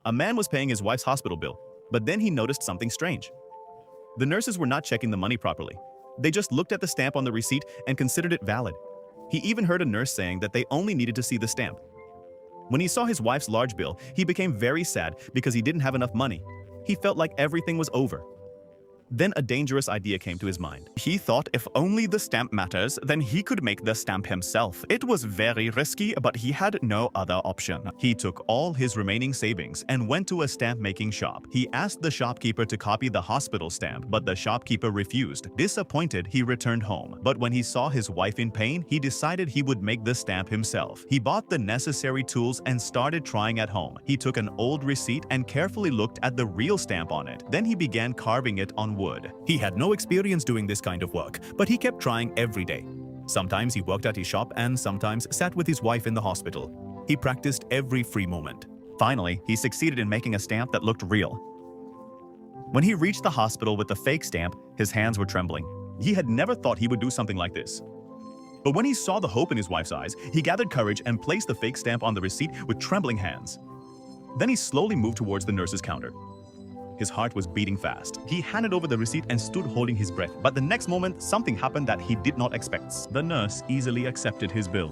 A man was paying his wife's hospital bill, but then he noticed something strange. The nurses were not checking the money properly. They just looked at the stamp on the receipt and considered it valid. He even heard a nurse saying that they only needed to see the stamp. When he saw his wife's large bill, he became very sad because he didn't have enough money. He felt like everything was over. Then a dangerous idea came to his mind. He thought if only the stamp matters, then he could make the stamp himself. It was very risky, but he had no other option. He took all his remaining savings and went to a stamp-making shop. He asked the shopkeeper to copy the hospital stamp, but the shopkeeper refused. Disappointed, he returned home. But when he saw his wife in pain, he decided he would make the stamp himself. He bought the necessary tools and started trying at home. He took an old receipt and carefully looked at the real stamp on it. Then he began carving it on wood. He had no experience doing this kind of work, but he kept trying every day. Sometimes he worked at his shop and sometimes sat with his wife in the hospital. He practiced every free moment. Finally, he succeeded in making a stamp that looked real. When he reached the hospital with the fake stamp, his hands were trembling. He had never thought he would do something like this. But when he saw the hope in his wife's eyes, he gathered courage and placed the fake stamp on the receipt with trembling hands. Then he slowly moved towards the nurse's counter. His heart was beating fast. He handed over the receipt and stood holding his breath. But the next moment, something happened that he did not expect. The nurse easily accepted his bill.